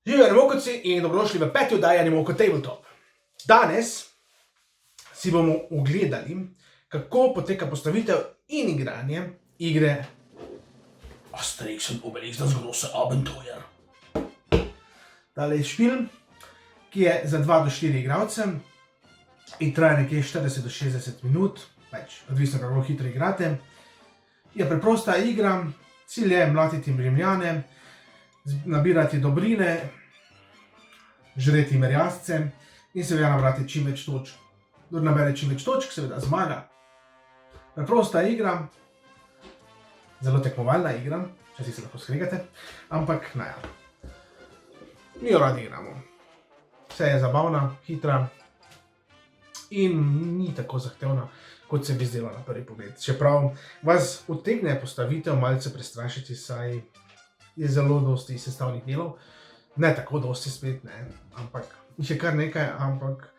Živijo Animokovci in dobrodošli v 5. oddaji Animoko Tabletop. Danes si bomo ogledali, kako poteka postavitev in igranje igre Asterix und Obelix das große Abenteuer. Tale je špil, ki je za 2 do 4 igralce in traja nekje 40 do 60 minut, odvisno kako hitro igrate. Je preprosta igra, cilj je mlatiti Rimljane, nabirati dobrine, žreti merjasce in seveda nabrati čim več točk. Kdor nabere čim več točk, seveda zmaga. Preprosta igra, zelo tekmovalna igra, včasih se lahko skregate, ampak naja. Mi jo radi igramo. Vse je zabavna, hitra in ni tako zahtevna, kot se bi zdelo na prvi pogled. Čeprav vas utegne postavitev malce prestrašiti, saj je zelo dosti sestavnih delov. Ne tako dosti spet, ne, ampak jih je kar nekaj, ampak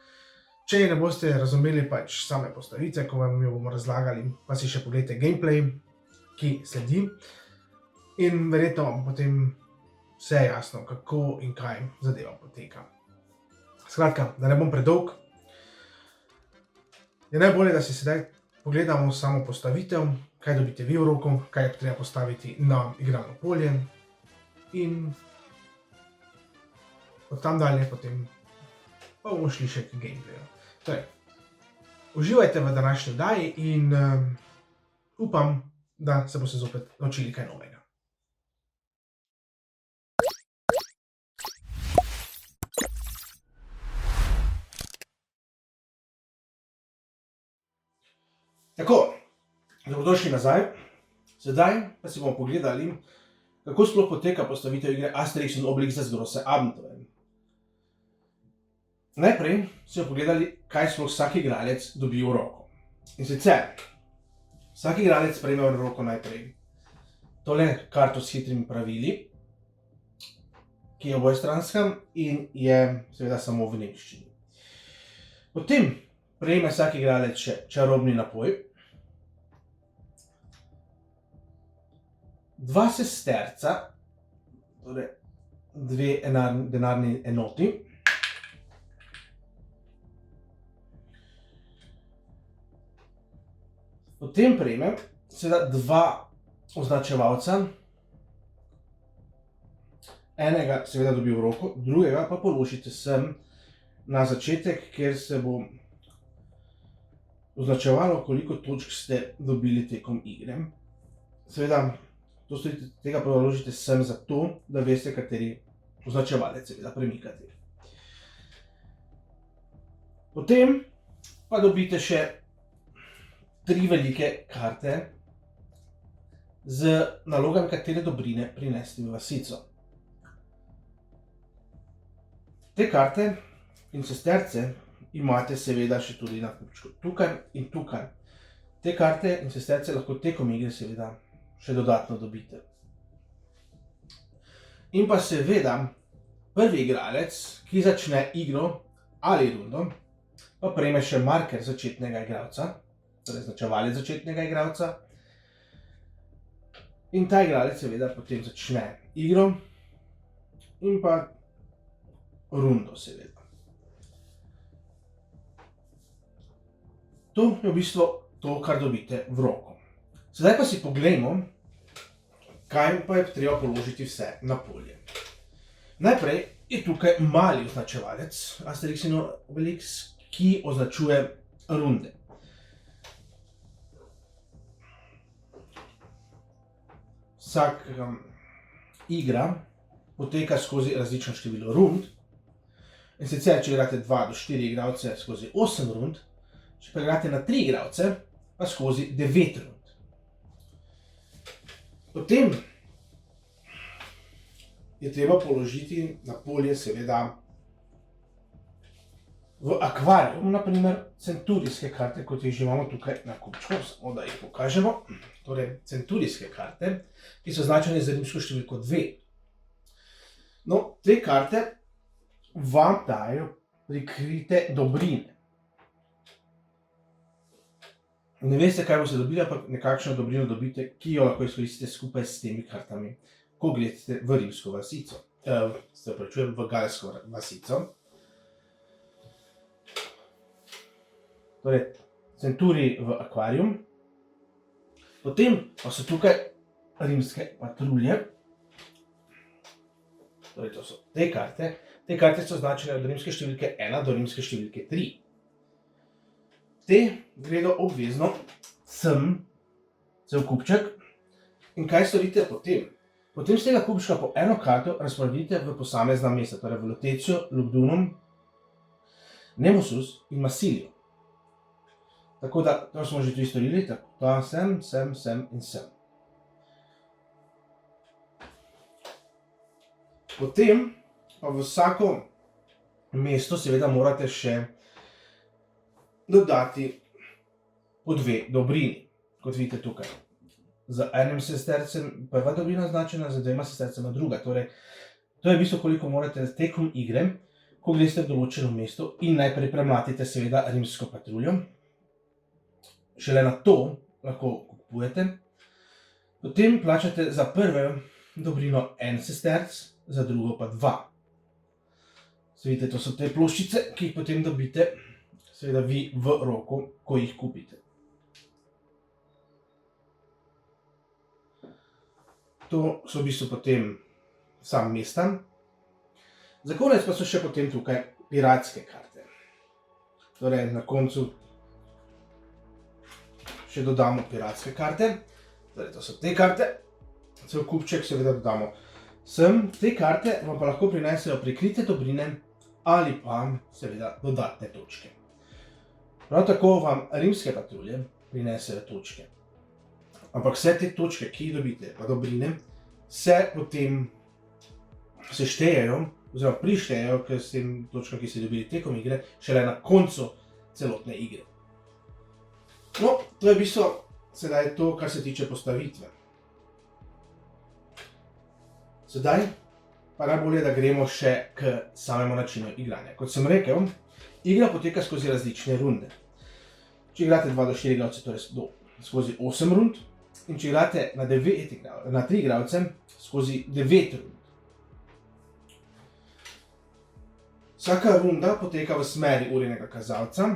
če ne boste razumeli same postavitve, ko vam jo bomo razlagali, pa si še pogledajte gameplay, ki sledi in verjetno vam potem vse jasno, kako in kaj zadeva poteka. Skratka, da ne bom predolg, je najbolje, da si sedaj pogledamo samo postavitev, kaj dobite vi v roko, kaj je treba postaviti na igralno polje in od tam dalje potem pa bomo šli še k gameplayu. Torej, uživajte v današnji oddaji in upam, da se boste zopet naučili kaj novega. Tako, dobrodošli nazaj. Sedaj pa si bomo pogledali, kako sploh poteka postavitev igre Asterix und Obelix das große Abenteuer. Najprej si bomo pogledali, kaj sploh vsak igralec dobi v roko. In sicer, vsak igralec prejme v roko najprej tole karto s hitrimi pravili, ki je obojestranska in je seveda samo v nemščini. Potem prejme vsak igralec še čarobni napoj, 2 sesterca, torej 2 denarni enoti, potem prejme seveda 2 označevalca, enega seveda dobi v roko, drugega pa položite sem na začetek, kjer se bo označevalo, koliko točk ste dobili tekom igre. Seveda, tega položite sem zato, da veste, kateri označevalec seveda premikati. Potem pa dobite še 3 velike karte z nalogami, katere dobrine prinesti v vasico. Te karte in sesterce imate seveda še tudi na kupčku tukaj in tukaj. Te karte in sesterce lahko tekom igre seveda še dodatno dobite. In pa seveda prvi igralec, ki začne igro ali rundo, pa prejme še marker začetnega igralca, torej označevalec začetnega igralca. In ta igralec seveda potem začne igro in pa rundo seveda. To je v bistvu to, kar dobite v roko. Sedaj pa si poglejmo, kaj pa je treba položiti vse na polje. Najprej je tukaj mali označevalec Asterix in Obelix, ki označuje runde. Vsaka igra poteka skozi različno število rund. In sicer, če igrate 2 do 4 igralce, skozi 8 rund, če pa igrate na 3 igralce, pa skozi 9 rund. Potem je treba položiti na polje seveda v akvarijum, na primer centurijske karte, kot jih že imamo tukaj na kupčku, samo da jih pokažemo. Torej, centurijske karte, ki so označene z rimsko številko 2. No, te karte vam dajo prikrite dobrine. Ne veste, kaj boste dobili, ampak nekakšno dobrino dobite, ki jo lahko izkoristite skupaj s temi kartami, ko gledate v rimsko vasico. v galsko vasico. Torej, centuri v akvarijum. Potem pa so tukaj rimske patrulje. Torej, to so te karte. Te karte so označene od rimske številke 1 do rimske številke 3. Te gredo obvezno sem, cel kupček. In kaj storite potem? Potem z tega kupčka po eno karto razporedite v posamezna mesta, torej v Lutecijo, Lugdunum, Nemosus in Massilijo. Tako da, to smo že tudi storili, tako da sem in sem. Potem pa v vsako mesto seveda morate še dodati po 2 dobrini, kot vidite tukaj. Z enim sestercem prva dobrina označena, z 2 sestercema druga. Torej, to je v bistvu, koliko morate tekom igre, ko greste v določeno mesto in najprej premlatite seveda rimsko patruljo. Šele na to lahko kupujete. Potem plačate za prvo dobrino 1 sesterc, za drugo pa 2. Vidite, to so te ploščice, ki jih potem dobite seveda vi v roko, ko jih kupite. To so v bistvu potem sam mesta. Za konec pa so še potem tukaj piratske karte. Torej, na koncu še dodamo piratske karte. Torej, to so te karte. Cel kupček seveda dodamo sem. Te karte vam pa lahko prinesejo prikrite dobrine ali pa seveda dodatne točke. Prav tako vam rimske patrulje prinesejo točke. Ampak vse te točke, ki jih dobite, pa dobrine, se potem seštejejo, oziroma prištejejo k tem točkam, ki ste dobili tekom igre, šele na koncu celotne igre. No, to je v bistvu sedaj to, kar se tiče postavitve. Sedaj pa najbolje, da gremo še k samemu načinu igranja. Kot sem rekel, igra poteka skozi različne runde. Če igrate 2 do 4 igralce, torej skozi 8 rund, in če igrate na 3 igralce, skozi 9 rund. Vsaka runda poteka v smeri urinega kazalca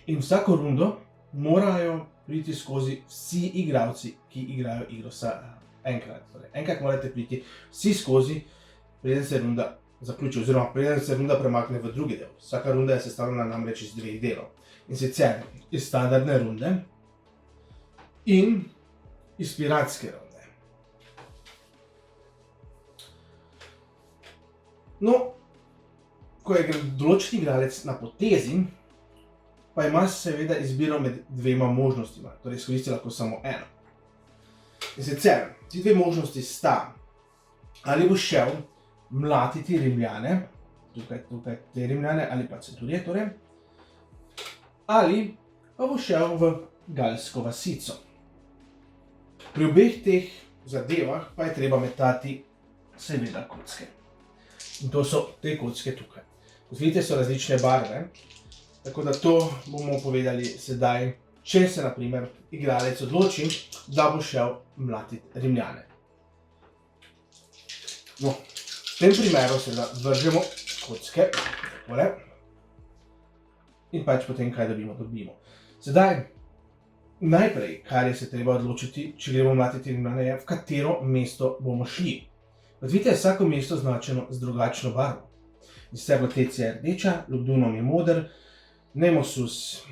in vsako rundo morajo priti skozi vsi igralci, ki igrajo igro enkrat. Torej, enkrat morate priti vsi skozi, preden se runda zaključi, oziroma preden se runda premakne v drugi del. Vsaka runda je sestavljena namreč iz 2 delov. In sicer iz standardne runde in iz piratske runde. No, ko je določen igralec na potezi, pa ima seveda izbiro med 2 možnostima, torej izkoristi lahko samo eno. In sicer, ti 2 možnosti sta, ali bo šel mlatiti Rimljane, tukaj te Rimljane, ali pa centurije torej, ali pa bo šel v galsko vasico. Pri obeh teh zadevah pa je treba metati seveda kocke. In to so te kocke tukaj. Kot vidite, so različne barve, tako da to bomo povedali sedaj, če se na primer igralec odloči, da bo šel mlatiti Rimljane. No, v tem primeru seveda vržemo kocke, takole, in pač potem kaj dobimo. Sedaj, najprej, kar je se treba odločiti, če gremo mlatiti Rimljane, je, v katero mesto bomo šli. Kot vidite, je vsako mesto označeno z drugačno barvo. Letecija je rdeča, Lugdunum je moder, Nemosus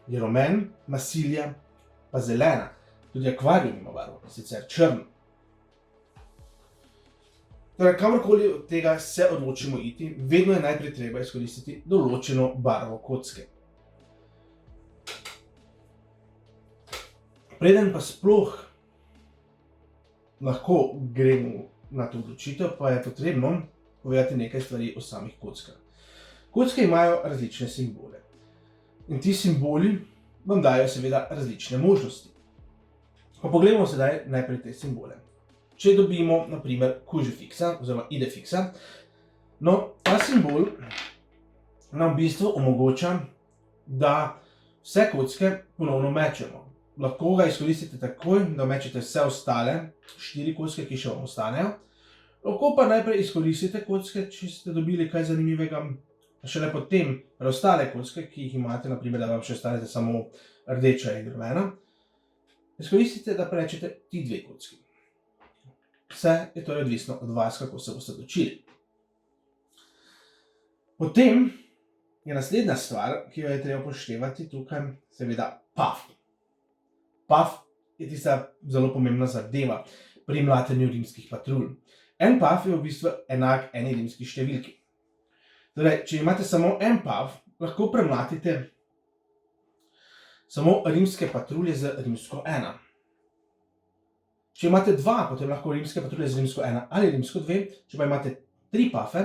je rumen, Massilija pa zelena. Tudi akvarijum ima barvo, sicer črn. Torej, kamorkoli od tega se odločimo iti, vedno je najprej treba izkoristiti določeno barvo kocke. Preden pa sploh lahko gremo na to odločitev, pa je potrebno povedati nekaj stvari o samih kockah. Kocke imajo različne simbole. In ti simboli vam dajo seveda različne možnosti. Pa pogledamo sedaj najprej te simbole. Če dobimo, na primer, kužifiksa, oziroma idefiksa, no, ta simbol nam v bistvu omogoča, da vse kocke ponovno mečemo. Lahko ga izkoristite takoj, da mečete vse ostale 4 kocke, ki še vam ostanejo. Lahko pa najprej izkoristite kocke, če ste dobili kaj zanimivega, šele potem preostale kocke, ki jih imate, naprimer, da vam še ostanete samo rdeča in rumena, izkoristite, da prečete ti dve kocki. Vse je torej odvisno od vas, kako se boste odločili. Potem je naslednja stvar, ki jo je treba upoštevati tukaj, seveda puff. Puff je tista zelo pomembna zadeva pri mlatenju rimskih patrulj. En puff je v bistvu enak eni rimski številki. Torej, če imate samo en puff, lahko premlatite samo rimske patrulje z rimsko 1. Če imate 2, potem lahko rimske patrulje z rimsko 1 ali rimsko 2, če pa imate 3 puffe,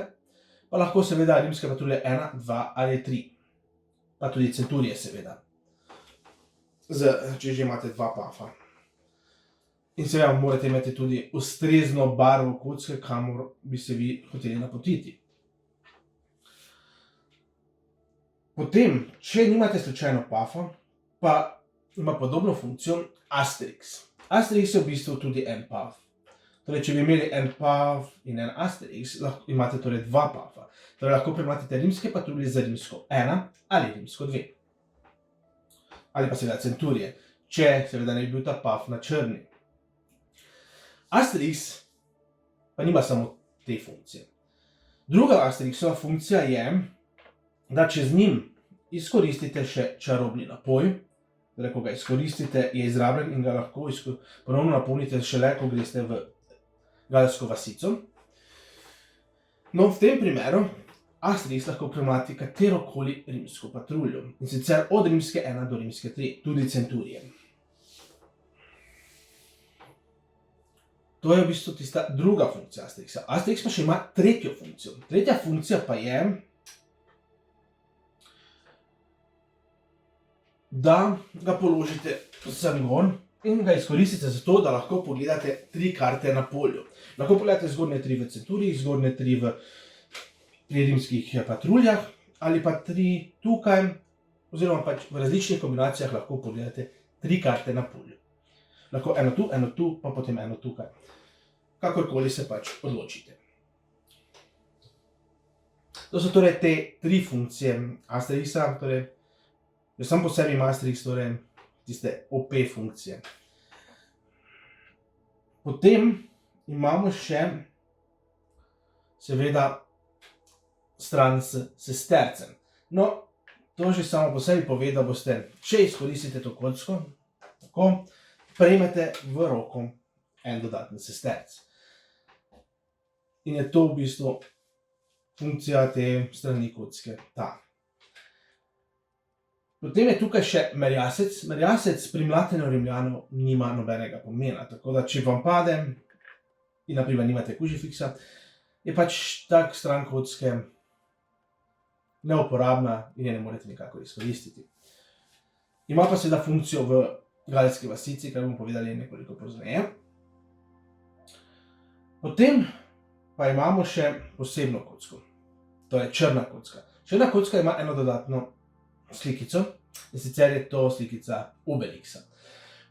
pa lahko seveda rimske patrulje 1, 2 ali 3. Pa tudi centurije seveda. Če že imate 2 puffa. In seveda morate imeti tudi ustrezno barvo kocke, kamor bi se vi hoteli napotiti. Potem, če nimate slučajno puffa, pa ima podobno funkcijo Asterix. Asterix je v bistvu tudi en puff. Torej, če bi imeli en puff in en Asterix, imate torej 2 puffa. Torej, lahko premlatite rimske patrulje za rimsko 1 ali rimsko 2. Ali pa seveda centurije, če seveda ne bi bil ta puff na črni. Asterix pa nima samo te funkcije. Druga Asterixova funkcija je, da če z njim izkoristite še čarobni napoj, torej, ko ga izkoristite, je izrabljen in ga lahko ponovno napolnite šele, ko greste v galsko vasico. No, v tem primeru Asterix lahko premlati katerokoli rimsko patruljo, in sicer od rimske 1 do rimske 3, tudi centurije. To je v bistvu tista druga funkcija Asterixa. Asterix pa še ima tretjo funkcijo. Tretja funkcija pa je, da ga položite sem gor in ga izkoristite za to, da lahko pogledate 3 karte na polju. Lahko pogledate zgornje 3 v centuriji, zgornje 3 pri rimskih patruljah ali pa 3 tukaj, oziroma pač v različnih kombinacijah lahko pogledate 3 karte na polju. Lahko eno tu, pa potem eno tukaj. Kakorkoli se pač odločite. To so torej te 3 funkcije Asterixa, torej, že sam po sebi ima Asterix torej tiste OP funkcije. Potem imamo še seveda stran s sestercem. No, to že samo po sebi pove, da boste, če izkoristite to kocko, tako, prejmete v roko en dodatni sesterc. In je to v bistvu funkcija te strani kocke, ta. Potem je tukaj še merjasec. Merjasec pri mlatenju Rimljanov nima nobenega pomena, tako da če vam pade in naprimer nimate kužifiksa, je pač tak stran kocke neuporabna in je ne morete nikakor izkoristiti. Ima pa seveda funkcijo v galski vasici, kar bomo povedali nekoliko pozneje. Potem pa imamo še posebno kocko, to je črna kocka. Črna kocka ima eno dodatno slikico, in sicer je to slikica Obelixa.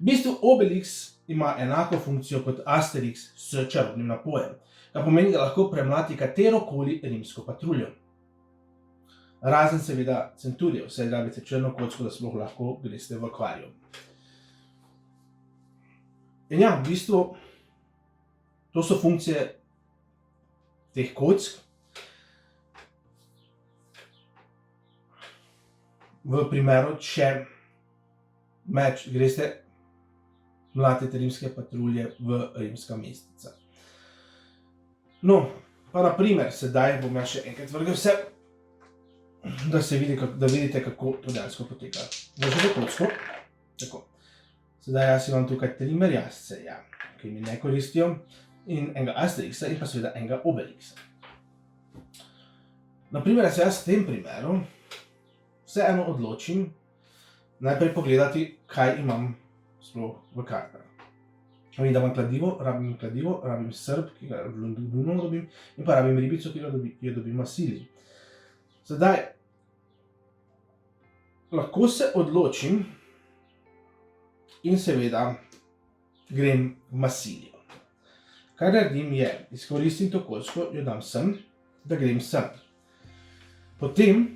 V bistvu Obelix ima enako funkcijo kot Asterix s čarobnim napojem, kar pomeni, da lahko premlati katerokoli rimsko patruljo. Razen seveda centurijev, saj rabite črno kocko, da sploh lahko greste v akvariju. In ja, v bistvu, to so funkcije teh kock. V primeru, če greste mlatiti rimske patrulje v rimska mesteca. No, pa na primer, sedaj bom jaz še enkrat vrgel vse, da vidite, kako to dejansko poteka. Držite kocko, tako. Sedaj jaz imam tukaj 3 merjasce, ki mi ne koristijo, in enega Asterixa in pa seveda enega Obelixa. Naprimer, jaz v tem primeru vseeno odločim najprej pogledati, kaj imam sploh v kartah. Vem, da imam kladivo, rabim srb, ki ga v Londonu dobim, in pa rabim ribico, ki jo dobim v Masiliji. Sedaj, lahko se odločim in seveda grem v Masilijo. Kar naredim je, izkoristim to kocko, jo dam sem, da grem sem. Potem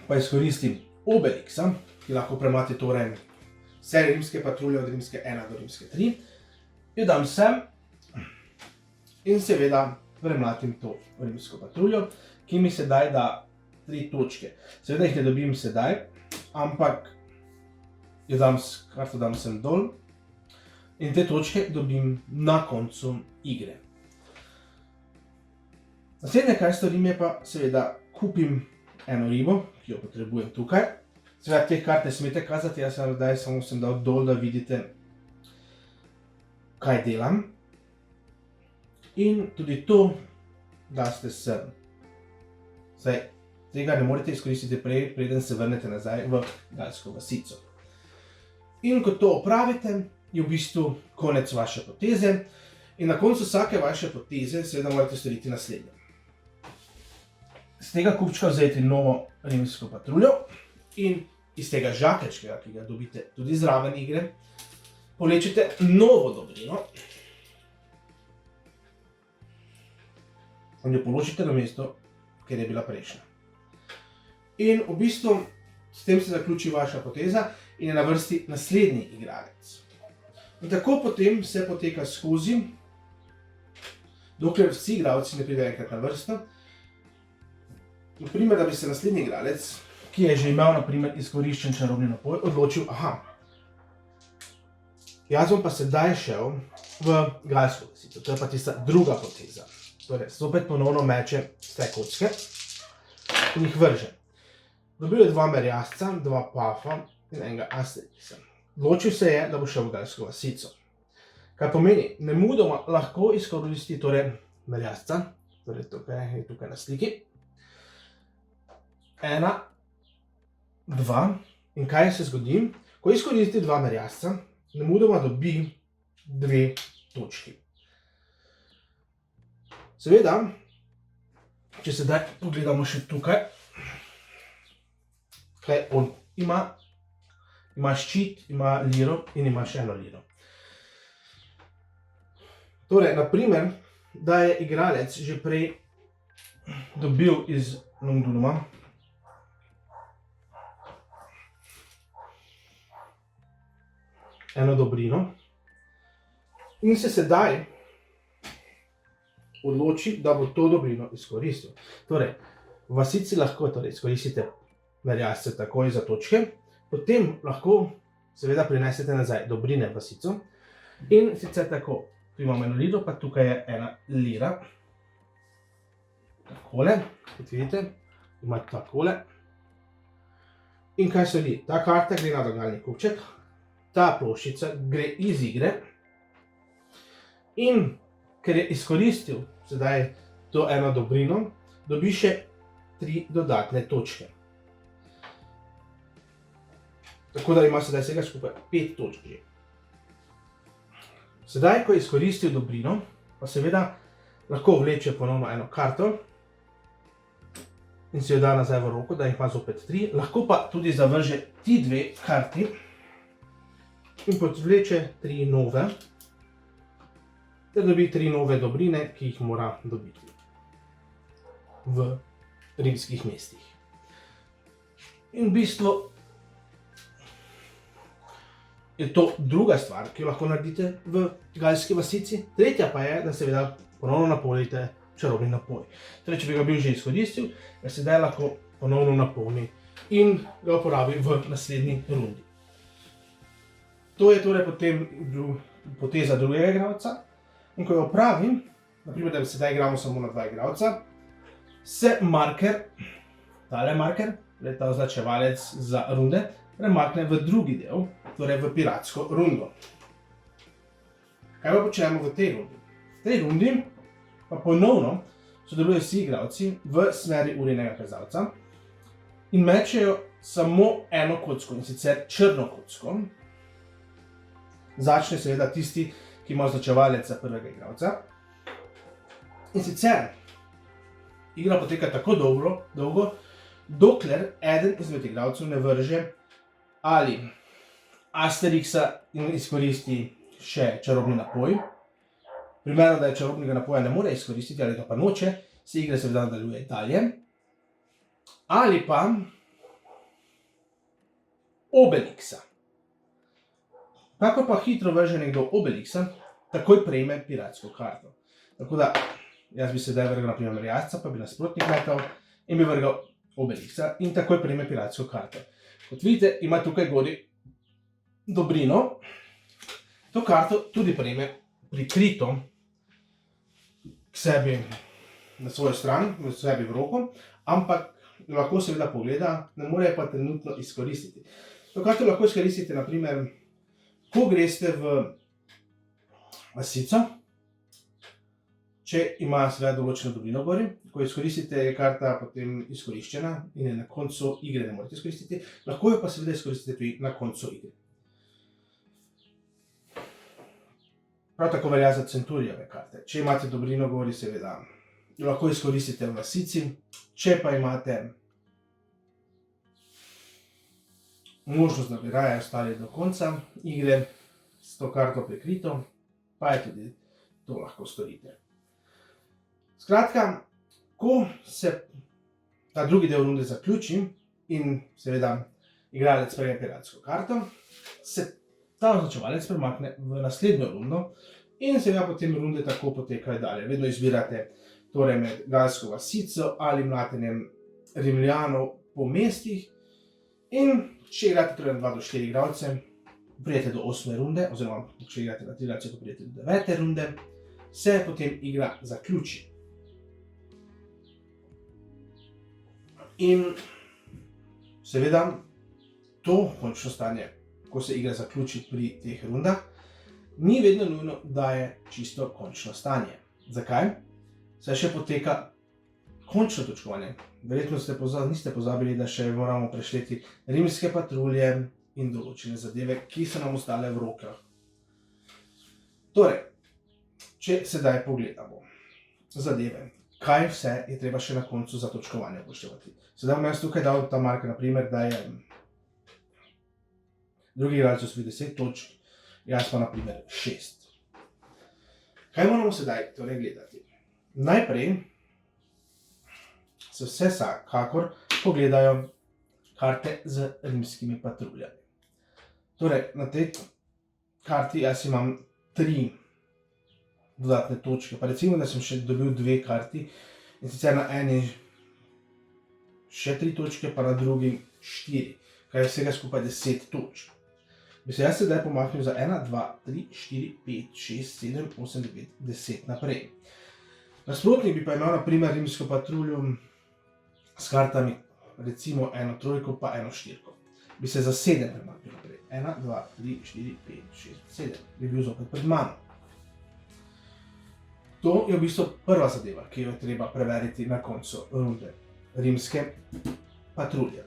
pa izkoristim Obelixa, ki lahko premlati torej vse rimske patrulje od rimske 1 do rimske 3, jo dam sem in seveda premlatim to rimsko patruljo, ki mi sedaj da 3 točke. Seveda jih ne dobim sedaj, ampak jo karto dam sem dol in te točke dobim na koncu igre. Naslednje, kaj storim, je pa seveda kupim eno ribo, ki jo potrebujem tukaj. Seveda teh kart ne smete kazati, jaz samo sem dal dol, da vidite, kaj delam. In tudi to daste sem. Zdaj, tega ne morete izkoristiti prej, preden se vrnete nazaj v galsko vasico. In ko to opravite, je v bistvu konec vaše poteze. In na koncu vsake vaše poteze seveda morate storiti naslednje. Z tega kupčka vzeti novo rimsko patruljo in iz tega žakeljčkega, ki ga dobite tudi zraven igre, povlečete novo dobrino in jo položite na mesto, kjer je bila prejšnja. In v bistvu s tem se zaključi vaša poteza in je na vrsti naslednji igralec. In tako potem se poteka skozi, dokler vsi igralci ne pridejo enkrat na vrsto. Naprimer, da bi se naslednji igralec, ki je že imel izkoriščen čarobni napoj, odločil, jaz bom pa sedaj šel v galsko vasico, to je pa tista druga poteza. Torej, zopet ponovno meče vse kocke in jih vrže. Dobil je 2 merjasca, 2 pafa in enega asteriksa. Odločil se je, da bo šel v galsko vasico. Kar pomeni, nemudoma lahko izkoristi merjasca, torej tukaj na sliki. 1, 2 in kaj se zgodi? Ko izkoristi 2 merjasca, nemudoma dobi 2 točki. Seveda, če sedaj pogledamo še tukaj, kaj on ima. Ima ščit, ima liro in ima še 1 liro. Torej, naprimer, da je igralec že prej dobil iz Londonuma eno dobrino in se sedaj odloči, da bo to dobrino izkoristil. Torej, v vasici lahko izkoristite merjasce takoj za točke, potem lahko seveda prinesete nazaj dobrine v vasico in sicer tako, tu imamo 1 liro, pa tukaj je 1 lira. Takole, kot vidite, ima takole. In kaj se vidi? Ta karta gre na dogalni kupček, ta ploščica gre iz igre in ker je izkoristil sedaj to 1 dobrino, dobi še 3 dodatne točke. Tako da ima sedaj vsega skupaj 5 točk že. Sedaj, ko je izkoristil dobrino, pa seveda lahko vleče ponovno 1 karto in si jo da nazaj v roko, da jih ima zopet 3. Lahko pa tudi zavrže ti 2 karti in podvleče 3 nove, ter dobi 3 nove dobrine, ki jih mora dobiti v rimskih mestih. In v bistvu je to druga stvar, ki jo lahko naredite v galski vasici. Tretja pa je, da seveda ponovno napolnite čarobni napoj. Torej, če bi ga bil že izkoristil, ga sedaj lahko ponovno napolni in ga uporabi v naslednji rundi. To je torej potem poteza drugega igralca. In ko jo opravim, naprimer, da sedaj igramo samo na 2 igralca, se marker, tale marker, ta označevalec za runde, premakne v drugi del, torej v piratsko rundo. Kaj pa počnemo v tej rundi? V tej rundi pa ponovno sodelujejo vsi igralci v smeri urinega kazalca in mečejo samo 1 kocko, in sicer črno kocko. Začne seveda tisti, ki ima označevalec za prvega igralca. In sicer igra poteka tako dolgo, dokler eden izmed igralcev ne vrže ali Asterixa in izkoristi še čarobni napoj, Primerno, da je čarobnega napoja ne more izkoristiti ali ga pa noče, se igra seveda nadaljuje dalje. Ali pa Obelixa. Kakor pa hitro vrže nekdo Obelixa, takoj prejme piratsko karto. Tako da, jaz bi sedaj vrgal na primer Merjasca, pa bi nasprotnik metal in bi vrgal Obelixa in takoj prejme piratsko karto. Kot vidite, ima tukaj gori dobrino. To karto tudi prejme prikrito k sebi na svojo stran, v sebi v roko, ampak lahko seveda pogleda, ne more pa trenutno izkoristiti. To karto lahko izkoristite, na primer, ko greste v vasico, če ima seveda določeno dobrino gori, ko izkoristite, je karta potem izkoriščena in je na koncu igre ne morete izkoristiti, lahko jo pa seveda izkoristite tudi na koncu igre. Prav tako velja za Centurijeve karte. Če imate dobrino gori, seveda jo lahko izkoristite v vasici, če pa imate možnost, da bi raje ostali do konca igre s to karto prikrito, pa je tudi to lahko storite. Skratka, ko se ta drugi del runde zaključi in seveda igralec prejme piratsko karto, se ta označevalec premakne v naslednjo rundo in seveda potem runde tako potekajo dalje. Vedno izbirate torej med galsko vasico ali mlatenjem Rimljanov po mestih in če igrate torej na 2 do 4 igralce, prijete do 8. runde, oziroma če igrate na 3 igralce, pa prijete do 9. runde, se potem igra zaključi. In seveda to končno stanje, ko se igra zaključi pri teh rundah, ni vedno nujno, da je čisto končno stanje. Zakaj? Saj še poteka končno točkovanje. Verjetno niste pozabili, da še moramo prešteti rimske patrulje in določene zadeve, ki so nam ostale v rokah. Torej, če sedaj pogledamo zadeve, kaj vse je treba še na koncu za točkovanje upoštevati. Sedaj bom jaz tukaj dal ta marker, na primer, da je drugi igralec osvoji 10 točk, jaz pa na primer 6. Kaj moramo sedaj torej gledati? Najprej se vsekakor pogledajo karte z rimskimi patruljami. Torej, na tej karti jaz imam 3 dodatne točke, pa recimo, da sem še dobil 2 karti in sicer na eni še 3 točke, pa na drugi 4, kar je vsega skupaj 10 točk. Bi se jaz sedaj pomaknil za 1, 2, 3, 4, 5, 6, 7, 8, 9, 10 naprej. Nasprotnik bi pa imel na primer rimsko patruljo s kartami recimo 1 trojko pa 1 štirko. Bi se za 7 premaknil naprej. 1, 2, 3, 4, 5, 6, 7. Bi bil zopet pred mano. To je v bistvu prva zadeva, ki jo je treba preveriti na koncu runde. Rimske patrulje.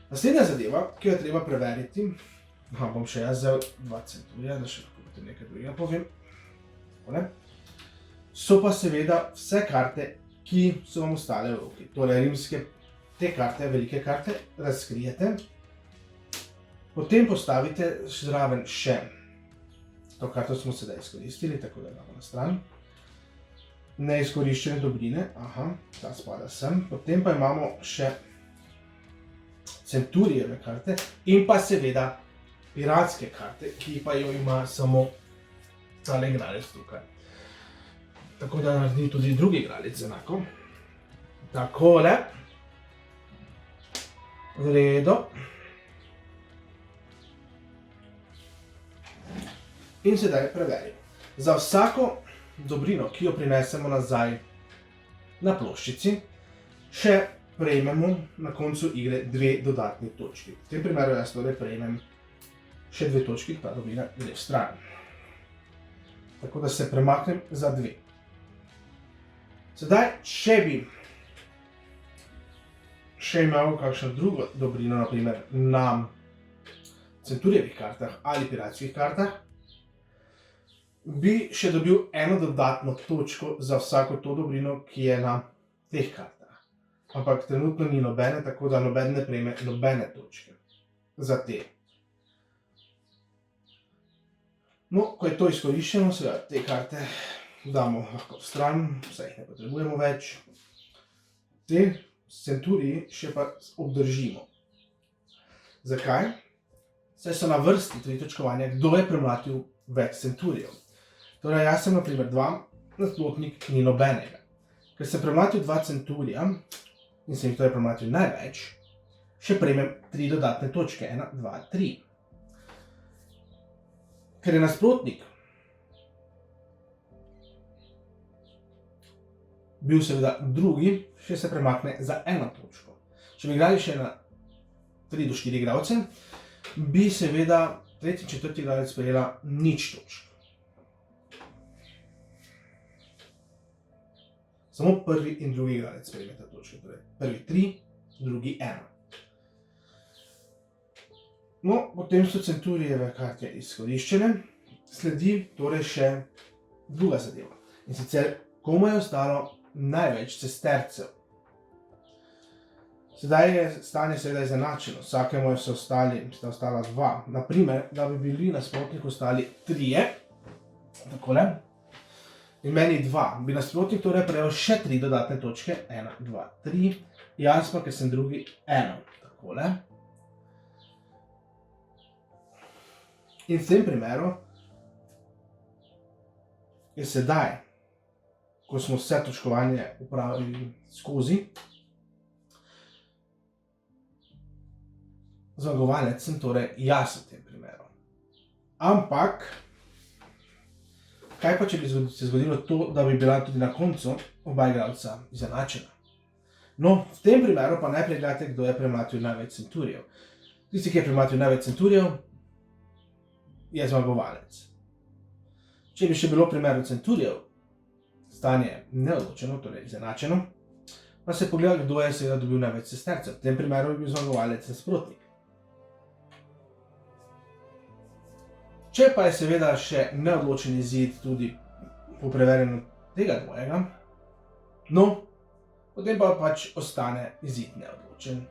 Naslednja zadeva, ki jo je treba preveriti, bom še jaz vzel 2 centurija, da še lahko potem nekaj drugega povem. So pa seveda vse karte, ki so vam ostale v roki. Torej rimske, te karte, velike karte, razkrijete. Potem postavite zraven še to karto smo sedaj izkoristili, tako da damo na stran. Neizkoriščene dobrine, ta spada sem. Potem pa imamo še Centurijeve karte in pa seveda piratske karte, ki pa jo ima samo tale igralec tukaj. Tako da naredi tudi drugi igralec enako. Takole. V redu. In sedaj preverimo. Za vsako dobrino, ki jo prinesemo nazaj na ploščici, še prejmemo na koncu igre 2 dodatni točki. V tem primeru jaz torej prejmem še 2 točki, ta dobrina gre v stran. Tako da se premaknem za 2. Sedaj, če bi še imel kakšno drugo dobrino, naprimer na Centurijevih kartah ali piratskih kartah, bi še dobil 1 dodatno točko za vsako to dobrino, ki je na teh kartah. Ampak trenutno ni nobene, tako da noben ne prejme nobene točke za te. No, ko je to izkoriščeno, seveda te karte damo lahko v stran, vse jih ne potrebujemo več. Te centuriji še pa obdržimo. Zakaj? Saj so na vrsti tudi točkovanja, kdo je premlatil več centurijev. Torej, jaz sem na primer 2, nasprotnik ni nobenega. Ker sem premlatil 2 centurija in sem jih torej premlatil največ, še prejmem 3 dodatne točke, 1, 2, 3. Ker je nasprotnik bil seveda drugi, še se premakne za 1 točko. Če bi igrali še na 3 do 4 igralce, bi seveda 3. in 4. igralec prejela 0 točk. Samo 1. in 2. igralec prejmeta točke, torej prvi 3, drugi 1. No, potem so centurijeve karte izkoriščene, sledi torej še druga zadeva. In sicer, komu je ostalo največ sestercev. Sedaj je stanje seveda izenačeno, vsakemu sta ostala 2. Naprimer, da bi bili nasprotnik ostali 3, takole, in meni 2, bi nasprotnik torej prejel še 3 dodatne točke, 1, 2, 3, jaz pa, ker sem drugi, 1, takole. In v tem primeru je sedaj, ko smo vse točkovanje upravili skozi, zmagovalec sem torej jaz v tem primeru. Ampak, kaj pa, če bi se zgodilo to, da bi bila tudi na koncu oba igralca izenačena? No, v tem primeru pa najprej gledate, kdo je premlatil največ centurijev. Tisti, ki je premlatil največ centurijev, je zmagovalec. Če bi še bilo v primeru centurijev stanje neodločeno, torej izenačeno, pa se pogleda, kdo je seveda dobil največ sestercev. V tem primeru bi bil zmagovalec nasprotnik. Če pa je seveda še neodločen izid tudi po preverjanju tega dvojega, no, potem pa pač ostane izid neodločen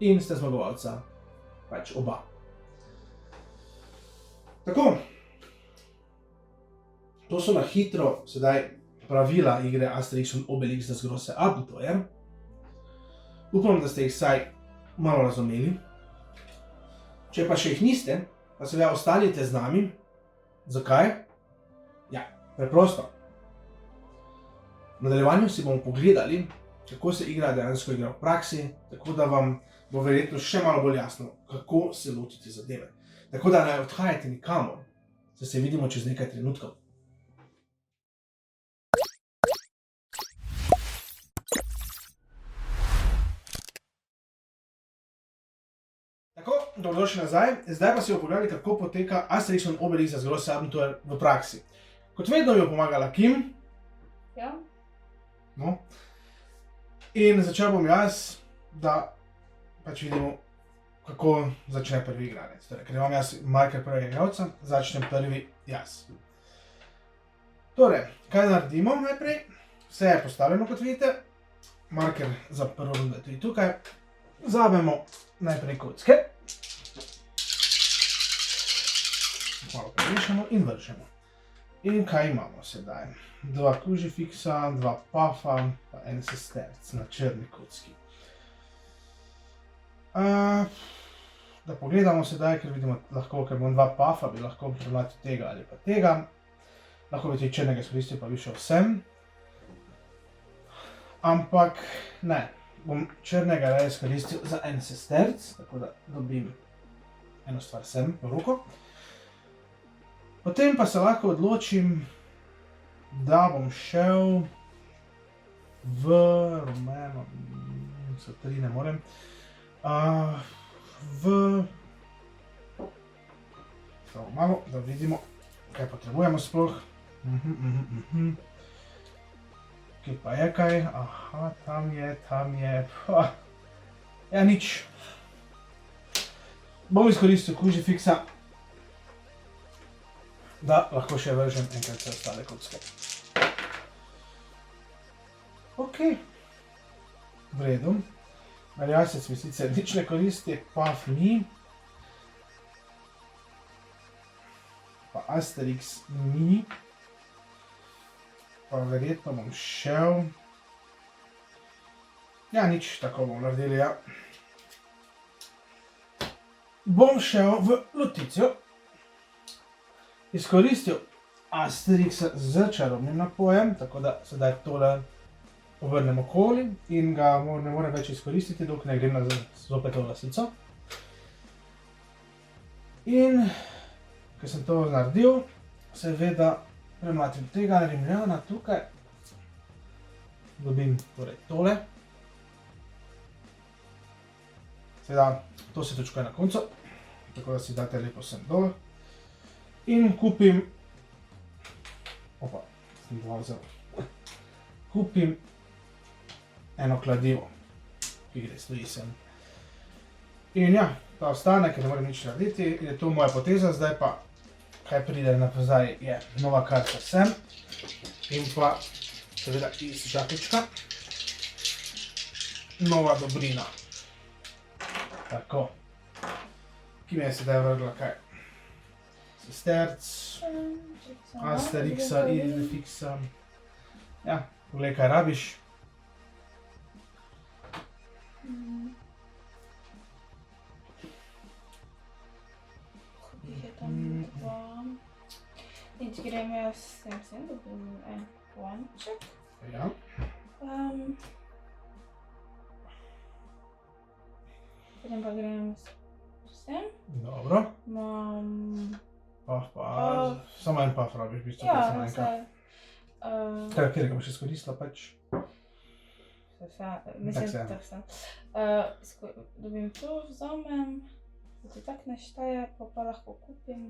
in sta zmagovalca pač oba. Tako, to so na hitro sedaj pravila igre Asterix und Obelix das große Abenteuer. Upam, da ste jih vsaj malo razumeli. Če pa še jih niste, pa seveda ostanite z nami. Zakaj? Ja, preprosto. V nadaljevanju si bomo pogledali, kako se igra dejansko igra v praksi, tako da vam bo verjetno še malo bolj jasno, kako se lotiti zadeve. Tako da ne odhajajte nikamor, saj se vidimo čez nekaj trenutkov. Tako, dobrodošli nazaj. Zdaj pa si bomo pogledali, kako poteka Asterix und Obelix das große Abenteuer v praksi. Kot vedno mi bo pomagala Kim. Ja. No. In začel bom jaz, da pač vidimo, kako začne prvi igralec. Torej, ker imam jaz marker prvega igralca, začnem prvi jaz. Torej, kaj naredimo najprej? Vse je postavljeno, kot vidite. Marker za prvo rundo je tudi tukaj. Vzamemo najprej kocke. Malo premešamo in vržemo. In kaj imamo sedaj? 2 kružifiksa, 2 pafa, pa 1 sesterc na črni kocki. Da pogledamo sedaj, ker vidimo lahko, ker bom 2 pafa, bi lahko premlatil tega ali pa tega. Lahko bi tudi črnega izkoristil, pa bi šel sem. Ampak ne, bom črnega raje izkoristil za 1 sesterc, tako da dobim eno stvar sem v roko. Potem pa se lahko odločim, da bom šel v rumeno, so 3 ne morem, samo malo, da vidimo, kaj potrebujemo sploh. Kje pa je kaj? Aha, tam je, ja, nič. Bom izkoristil kružifiksa, da lahko še vržem enkrat vse ostale kocke. Ok, v redu. Merjasec mi sicer nič ne koristi, paf ni. Pa Asterix ni. pa verjetno bom šel. Ja, nič, tako bomo naredili, ja. Bom šel v loticijo, izkoristil Asterixa z čarobnim napojem, tako da sedaj tole obrnem okoli in ga ne morem več izkoristiti, dokler ne grem zopet v lasico. In, ko sem to naredil, seveda premlatim tega rimljana tukaj. Dobim torej tole. Seveda, to se točkuje na koncu, tako da si date lepo sem dol. In kupim, sem dva vzel, kupim eno kladivo, ki gre stoji sem. In ja, ta ostane, ker ne morem nič narediti, je to moja poteza, zdaj pa, kaj pride napozaj, je nova karta sem in pa seveda iz žakljička nova dobrina. Tako, ki mi je sedaj vrgla kaj? Sesterc, Asterixa, Izifixa. Ja, poglej, kaj rabiš. Je tam dva. Nič grem jaz sem, dobim en kovanček. Ja. Potem pa grem sem. Dobro. Imam... Samo en paf rabiš, v bistvu. Ja, vse. Katerega boš izkoristila pač? Mislim, tako sem. Dobim to, vzamem, da ti tak ne šteje, pa lahko kupim,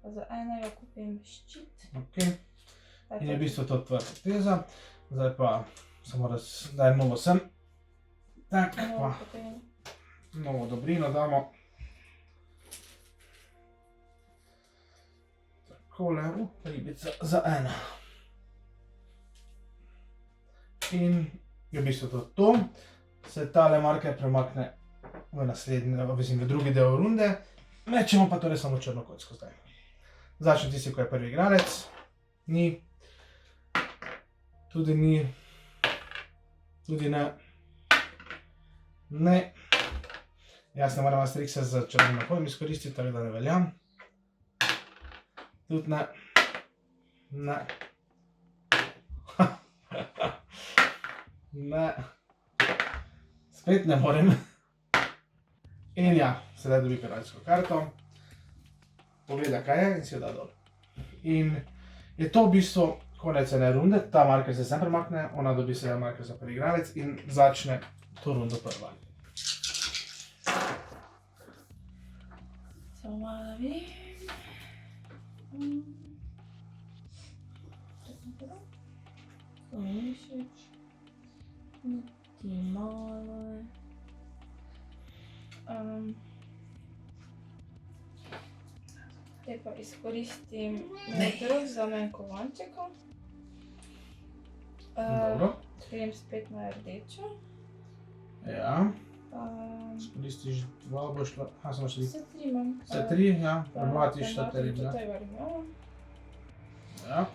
za enega kupim ščit. Ok. In je v bistvu to tvoja poteza. Zdaj pa samo daj novo sem. Tak, pa novo dobrino damo. Takole, ribica za ena. In je v bistvu to. Se tale marker premakne v naslednji, v drugi del runde. Mečemo pa torej samo črno kocko zdaj. Začne tisti, ko je prvi igralec. Ni. Tudi ni. Tudi ne. Ne. Jaz ne moram Asterixa z črnim napojem izkoristiti, tako da ne veljam. Tudi ne. Ne. Ne. Spet ne morem. In ja, sedaj dobi kraljesko karto. Pogleda, kaj je in si jo da dol. In je to v bistvu konec ene runde, ta marker se sem premakne, ona dobi sedaj marker za prvi igralec in začne to rundo prva. Samo malo vidim. To mi všeč. Niti malo. Zdaj pa izkoristim metro, vzamem kovančeka. Dobro. Grem spet na rdečo. Ja. Izkoristiš dva, boš šla... samo še Vse tri imam. Vse tri, ja. Premlatiš ta rimlja. Ja.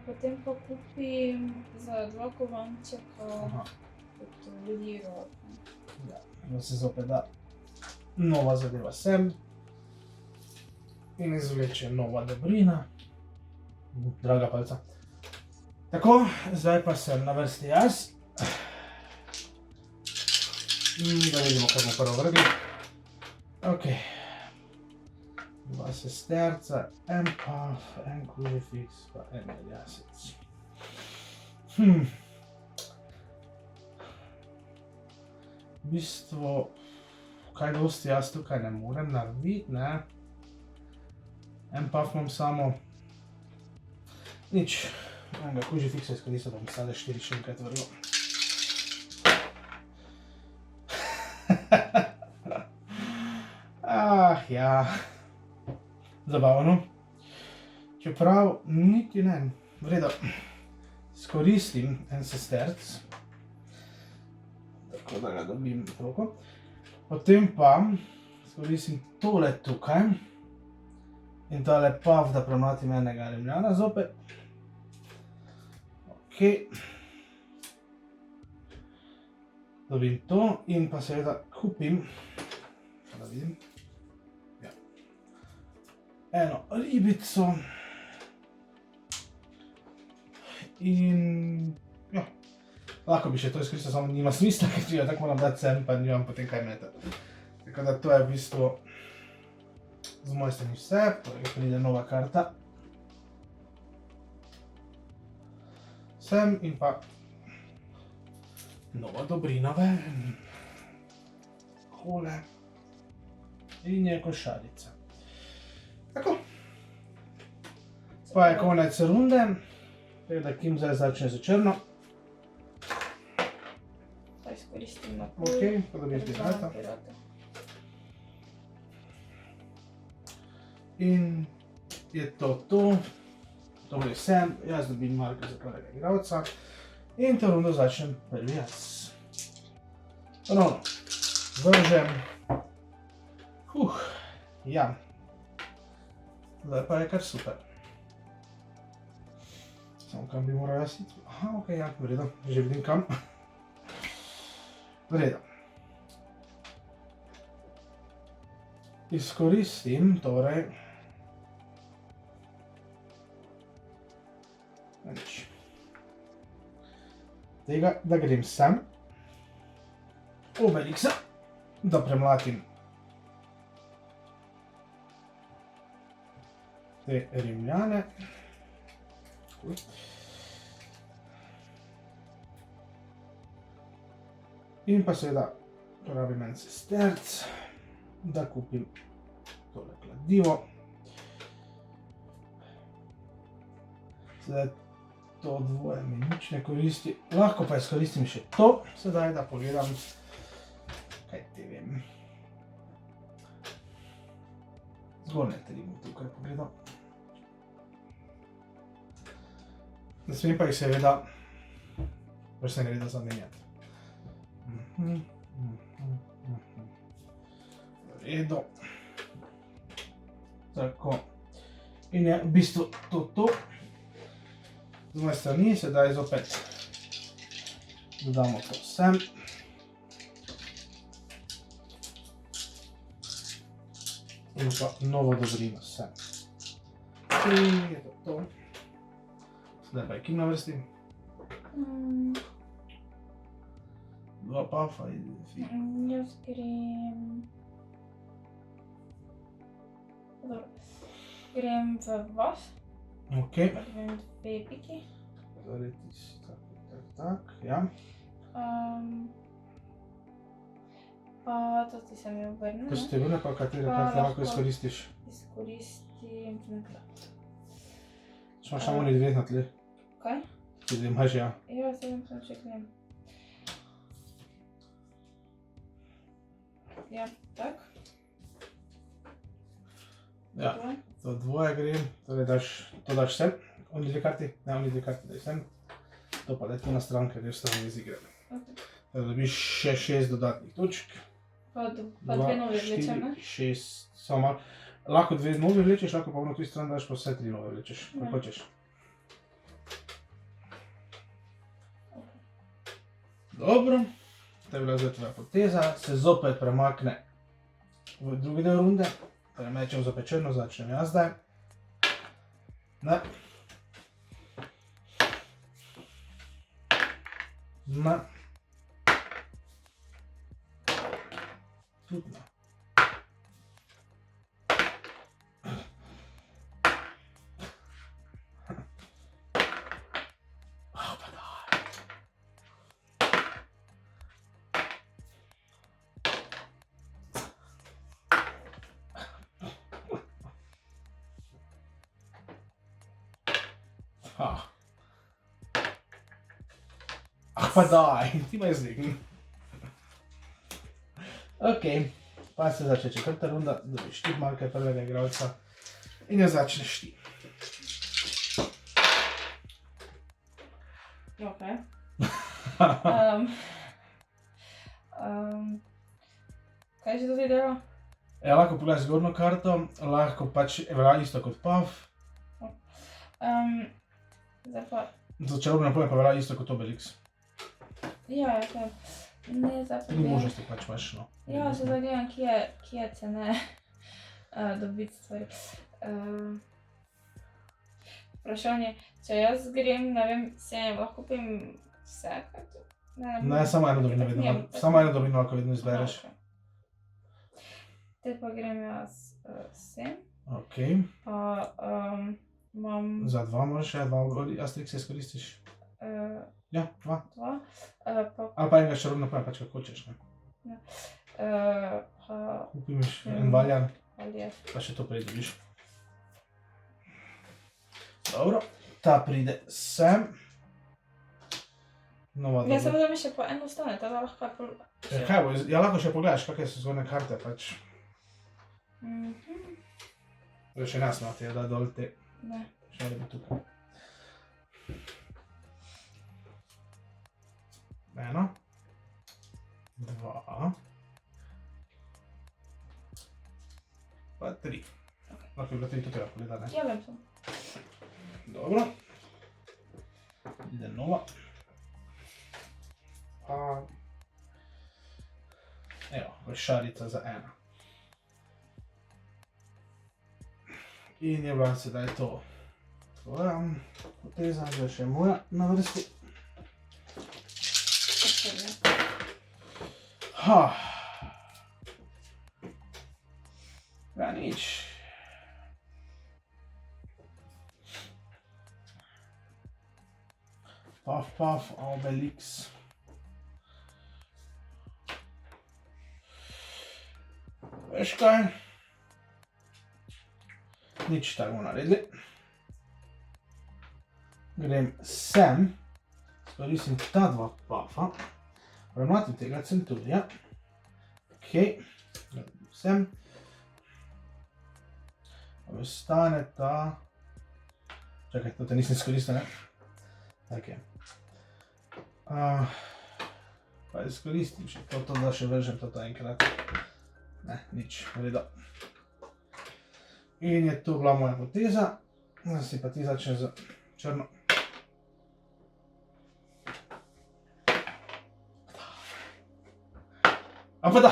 Potem pa kupim za dva kovančeka liro. Ja, da se zopet da nova zadeva sem. In izvleče nova dobrina. Draga palca. Tako, zdaj pa sem na vrsti jaz. Da vidimo, kaj bomo prvo vrgli. Ok. Dva sesterca, en paf, en krucifix, pa en jasec. V bistvu, kaj dosti jaz tukaj ne morem narediti, ne. En paf imam samo. Nič. Enega krucifixa izkoristil, da bom stale 4 še enkrat vrgel. Ja. Zabavno. Čeprav niti ne, v redu. Izkoristim en sesterc. Tako da ga dobim toliko. Potem pa izkoristim tole tukaj. In tale paf, da premlatim enega rimljana zopet. Dobim to in pa seveda kupim, da vidim, ja, eno ribico in ja, lahko bi še to izkoristil, samo nima smisla, ker če jo tako moram dati sem, pa nimam potem kaj metati. Tako da to je v bistvu z moje strani vse, torej pride nova karta. Sem in pa nova dobrina ven. Hole. In je košarica. Tako. Pa je konec runde. Tako da Kim zdaj začne za črno. Pa izkoristim na pol. Ok, pa dobiš pirata. In je to to. To je sem, jaz dobim marke za prvega igralca. In to rundo začnem prvi jaz. Ponovno. Vržem. Ja. Zdaj pa je kar super. Samo kam bi moral jaz iti? Aha, ok, ja, v redu. Že vidim kam. V redu. Izkoristim, torej, nič. Tega, da grem sem, Obelixa, da premlatim te Rimljane. In pa seveda porabim en sesterc, da kupim tole kladivo. Zdaj to dvoje mi nič ne koristi, lahko pa izkoristim še to, sedaj da pogledam, kaj te vem. Zgornje tri bom tukaj pogledal. Ne smem pa jih seveda, pač se ne gre da zamenjati. V redu. Tako. In je v bistvu to. Z moje strani sedaj zopet dodamo to sem. In pa novo dobrino sem. In je to. Sedaj pa je Kim na vrsti. Dva pafa in Jaz grem... Dobro. Grem v vas. ok. Pa grem dve piki. Zdaj tak, ja. Pa to ti se mi obrne, Ko ste vrne, pa katere karte lahko izkoristiš? Izkoristim vnekrat. Če imaš samo dve na tle. Kaj? Če dve imaš, ja. Ja, sedem sem še grem. Ja, tak. Ja, to dvoje grem, torej to daš sem, oni dve karti, ne, oni dve karti daj sem. To pa daj tu na stran, ker je ostane iz igre. Da dobiš še 6 dodatnih točk. Pa dve nove vlečem, ne? 6, samo malo. Lahko dve nove vlečeš, lahko pa ono tu stran daš, pa vse 3 nove vlečeš, kako hočeš. Dobro, to je bila zdaj tvoja poteza, se zopet premakne v drugi del runde. Torej mečem zopet črno, začnem jaz zdaj. Ne. Ne. Tudi ne. Pa daj, ti me izvigni. Ok, pa se začne četrta runda, dobiš 4 marke prvega igralca in jo začneš ti. Ok. Kaj že to ti dela? Ja, lahko pogledaš zgornjo karto, lahko pač velja isto kot pav. Zdaj pa... Za čarobne napoje pa velja isto kot Obelix. Ja, ja, ne za Tri možnosti pač imaš, no. Ja, se zdaj gledam, kje cene dobiti stvari. Vprašanje, če jaz grem, ne vem, lahko kupim vse, kaj tu? Ne, samo eno dobrino vedno, samo eno dobrino lahko vedno izbereš. Te pa grem jaz sem. Ok. Pa imam... Za 2 možeš, ja, 2 Astrixe izkoristiš. Ja, 2. Ali pa enega čarobna napoja, pač kako hočeš, ne. Kupiš en valjan, pa še to pridobiš. Dobro, ta pride sem. Nova Ja, samo da mi še po eno ostane, tada lahko kaj pol... Kaj bo, ja lahko še pogledaš, kakve so zgornje karte, pač. Še nas imate, da dol te. Ne. Še ne bi tukaj. Eno. 2. Pa 3. Lahko je bilo 3 tukaj, lahko gleda, ne? Ja, vem sem. Dobro. Ide nova. Pa... Evo, košarica za 1. In je bila sedaj to. Tvoja poteza, zdaj še moja na vrsti. Ja, nič. Paf, Obelix. Veš kaj? Nič tako bomo naredili. Grem sem, izkoristim ta 2 pafa, vrednotim tega centurija. Ok, grem sem. Ostane ta... Čakaj, to te nisem izkoristil, ne? Ok. Pa izkoristim še to, da še vržem to enkrat. Ne, nič, vredo. In je to bila moja poteza. Zdaj si pa ti začne z črno. A pa da!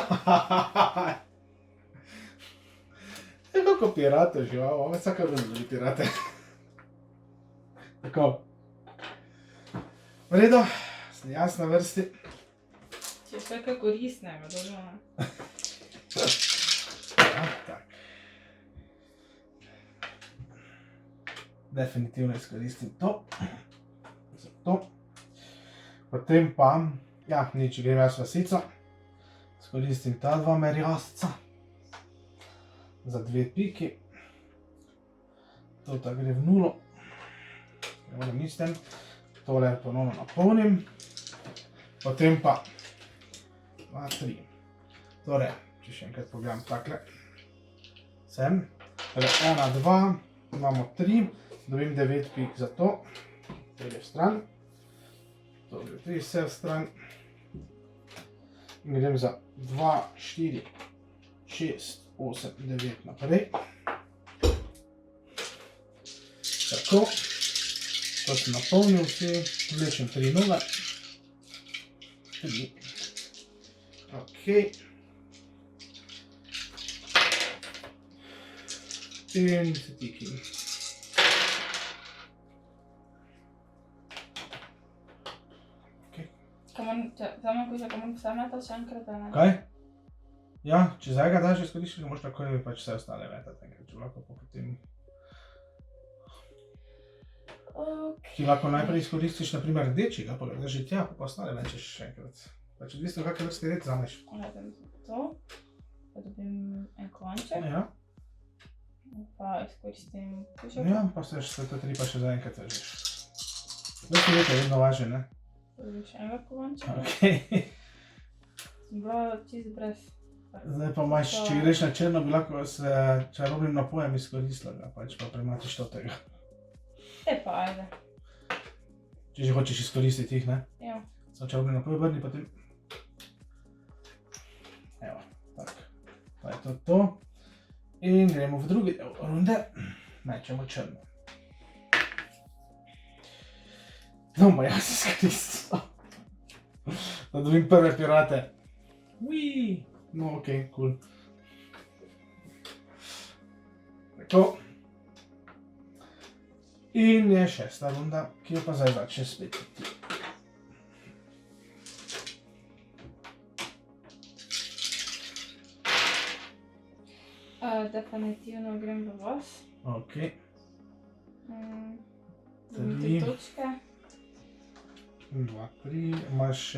Kako pirate žival, ome vsaka vrlo pirate. Tako. V redu, sem jaz na vrsti. Če še kaj koristnega, dobro, ne? Ja, tak. Definitivno izkoristim to. Zato. Potem pa, ja, nič, grem jaz vasico. Izkoristim ta 2 merjasca. Za 2 piki. To gre v 0. Ne moram nič s tem. Tole ponovno napolnim. Potem pa 2, 3. Torej, če še enkrat pogledam takle. Sem. Torej 1, 2, imamo 3. Dobim 9 pik za to. To gre v stran. To gre 3 vse v stran. In grem za 2, 4, 6, 8, 9 naprej. Tako. To sem napolnil vsi. Vlečem 3 nove. 3. Ok. In se tikim. Samo ko že komam vse to še enkrat, da ne? Kaj? Ja, če zdaj ga daš izkoristiš, ga moš takoj pač vse ostale metati enkrat, če lahko pa potem... Ti lahko najprej izkoristiš naprimer rdečega, pa ga daš že tja, pa ostale mečeš še enkrat. Pač odvisno kakve vrste red zameš. Gledam to, pa dobim en kovanček. Ja. Pa izkoristim pušek. Ja, pa se to 3 pa še za enkrat vržeš. Dosti več je vedno važno, ne? Dobim še enega kovančka. Ok. Sem bila čist brez. Zdaj pa imaš, če greš na črno, bi lahko se čarobnim napojem izkoristila ga, pač pa prematiš to tega. Pa ajde. Če že hočeš izkoristiti jih, ne? Ja. Samo čarobni napoj obrni, potem... Evo, tak. Pa je to. In gremo v drugi del runde. Mečemo črno. No, ma jaz izkoristil. Da dobim prve pirate. Ui. No, ok, cool. Tako. In je 6. runda, ki jo pa zdaj začne spet ti. Definitivno grem v vas. Ok. Dobim 3 Tri. točke. 2, 3. Imaš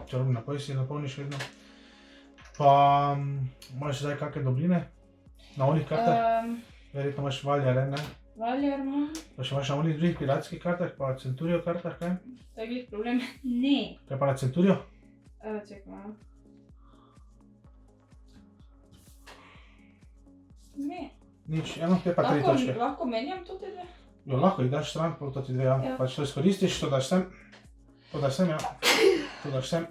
čarobni napoj, si napolniš vedno. Pa imaš zdaj kakšne dobline? Na onih kartah? Verjetno imaš Valjare, ne? Valjar imam. Pa še imaš na onih drugih piratskih kartah, pa Centurijo kartah, kaj? To je glih problem. Ne. Kaj pa na Centurijo? Čekaj malo. Ne. Nič, eno, te pa 3 točke. Lahko menjam tudi dve? Jo, lahko jih daš stran, pa to ti dve, ja. Ja. Pač to izkoristiš, to daš sem. To daš sem, ja. To daš sem.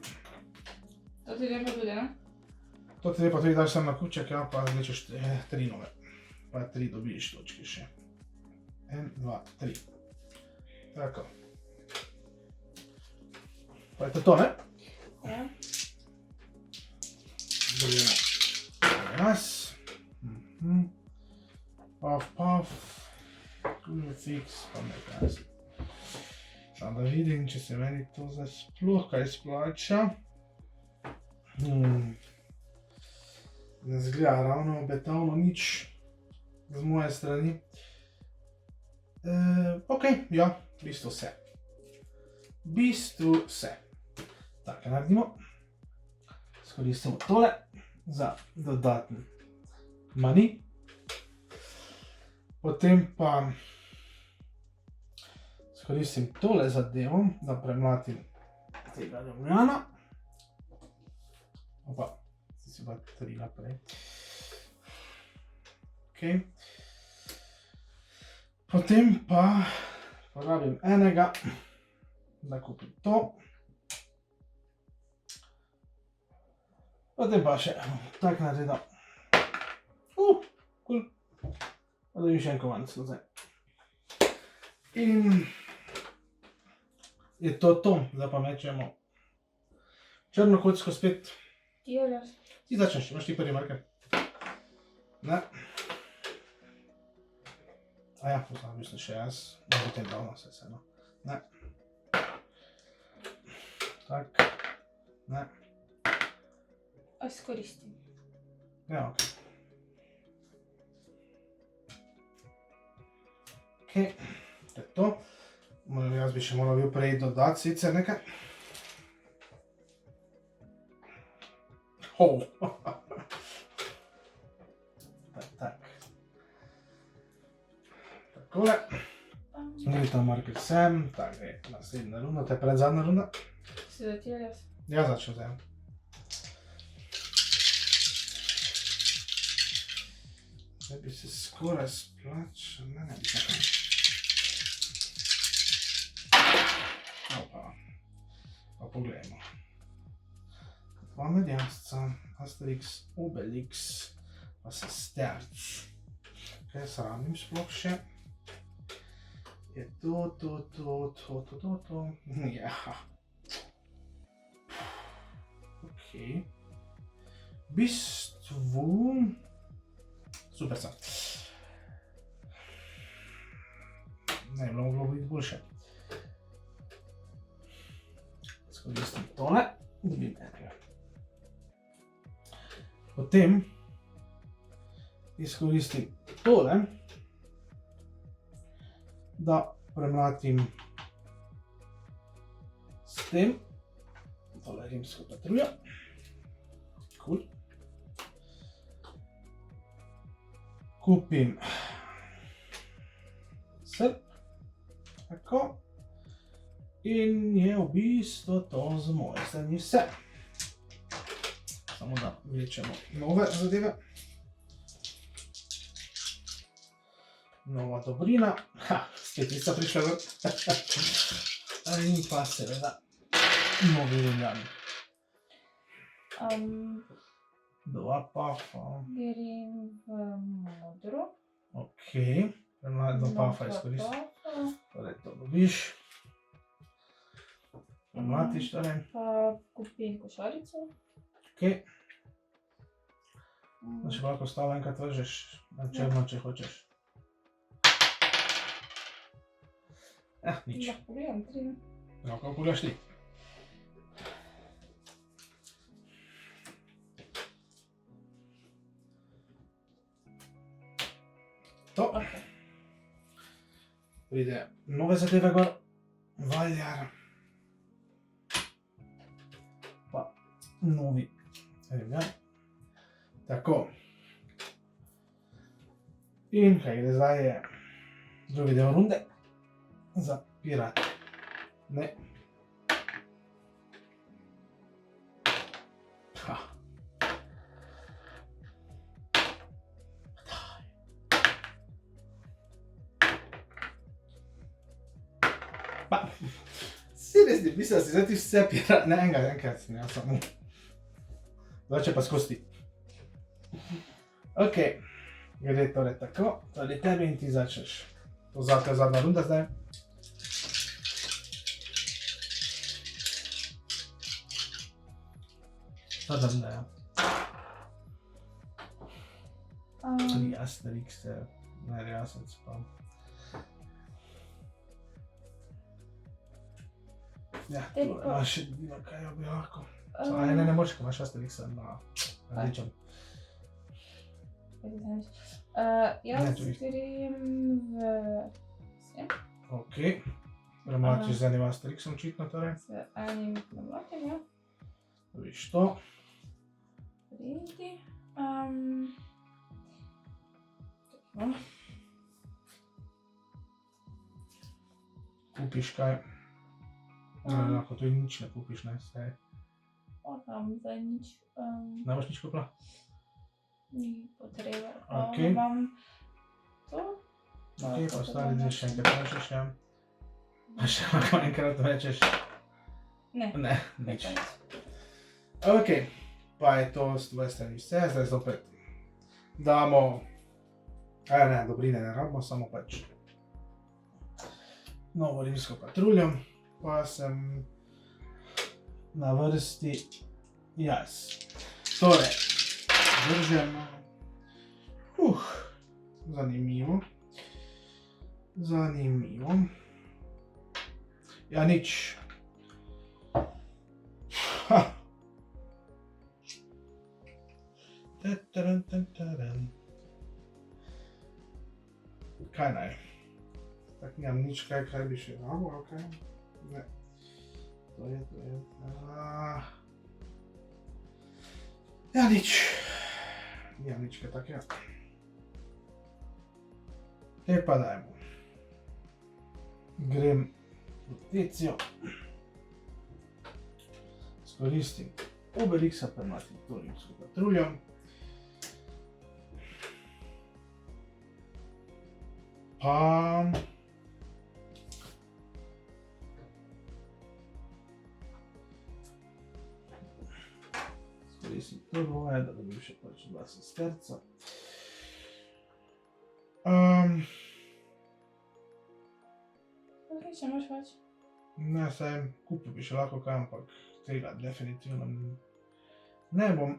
To ti dve pa tudi, ne? To ti dve pa tudi daš sem na kuček, ja, pa vlečeš 3 nove. Pa 3 dobiš točke še. 1, 2, 3. Tako. Pa je to, ne? Ja. Dobimo jaz. Paf, paf. Crucifix, pa ne kaj. Samo da vidim, če se meni to zdaj sploh kaj splača. Ne zgleda ravno obetavno nič z moje strani. Ok, ja, v bistvu vse. V bistvu vse. Tako naredimo. Skoristimo tole za dodaten money. Potem pa skoristim tole zadevo, da premlatim tega Ljubljana. Opa, si pa 3 naprej. Ok. Potem pa porabim enega, da kupim to. Potem pa še tak naredil. Cool. Pa dobim še en kovanec nazaj. In je to. Zdaj pa mečemo črno kocko spet. Ti Aljaž. Ti začneš, imaš ti prvi marker. Ne. Aja, pozabil sem še jaz. Ne bo tem davno vse vseeno. Ne. Tak. Ne. Izkoristim. Ja, ok. Ok, to je to. Jaz bi še moral bil prej dodati sicer nekaj. Tak. Takole. Gre ta marker sem, tak gre naslednja runda, to je predzadnja runda. Si da ti Aljaž? Ja, začel zdaj. Zdaj bi se skoraj splačal, ne bi tako. Opa, pa pogledajmo. Dva medjasca, Asterix, Obelix, pa Sesterc. Kaj sramim sploh še? Je to. Ja. Ok. V bistvu... Super sem. Ne, bi moglo biti boljše. Skoristim tole, dobim enega. Potem izkoristim tole, da premlatim s tem, tole rimsko patruljo. Cool. Kupim srp, tako, in je v bistvu to z moje strani vse. Samo da vlečemo nove zadeve. Nova dobrina, spet nista prišla ven. In pa seveda novi Ljubljani. Dva pafa. Grem v modro. Ok, premladno pafa izkoristim. Torej to dobiš. Premlatiš torej. Pa kupim košarico. Ok. Znači lahko ostalo enkrat vržeš na črno, če hočeš. Nič. Lahko pogledam 3, ne? Lahko pogledaš ti. To. Ok. Pride nove zadeve gor. Valjar. Pa novi remjar. Tako. In kaj gre zdaj je drugi del runde. Zapirati. Ne. Ha. Pa, seriously, mislil si, zdaj ti vse pira, ne enkrat, ne, samo. Zdaj če pa skozi ti. Ok, gre torej tako, torej tebi in ti začneš. To zadnja runda zdaj. Zadnja runda, ja. Tri Asterix, ne, jasnic pa. Ja, tole imaš še dvino, kaj jo bi lahko. Ne moreš, ko imaš Asterixa na rdečem. Jaz grem v sem. Ok. Premlatiš z enim Asterixom očitno torej. Z enim premlatim, ja. Dobiš to. Pridi. Kupiš kaj. Lahko tudi nič ne kupiš, ne, vse. Tam zdaj nič. Ne boš nič kupila? Ni potreba. Ok. Imam to. Ok, pa ostali dve še enkrat rečeš, ja. Pa še lahko enkrat rečeš. Ne. Ne, nič. Ok, pa je to s tvoje strani vse, zdaj zopet damo, ne, dobrine ne rabimo, samo pač novo rimsko patruljo, pa sem na vrsti jaz. Torej, držemo, zanimivo, zanimivo, ja nič, kaj naj? Tak nimam nič kaj bi še rabo, ok? Ne. To je. Ja nič. Nimam nič kaj takega. Te pa dajmo. Grem v peticijo. Skoristim Obelixa, premlatim to rimsko patruljo. Pa... Skoristim prvo, da dobim še pač 2 sesterca. Ok, še imaš več? Ne, saj kupil bi še lahko kaj, ampak tega definitivno ne bom.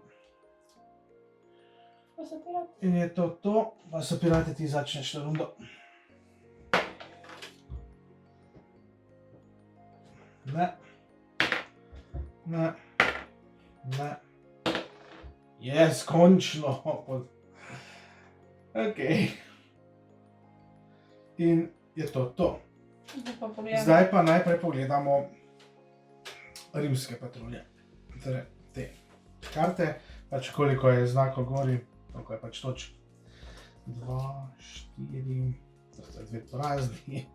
Pa se pirati? In je to, pa se pirati ti začneš to rundo. Ne. Ne. Ne. Yes, končno. Ok. In je to. Zdaj pa najprej pogledamo rimske patrulje. Torej, te karte, pač koliko je znakov gori, koliko je pač točk. 2, 4, to sta dve porazni.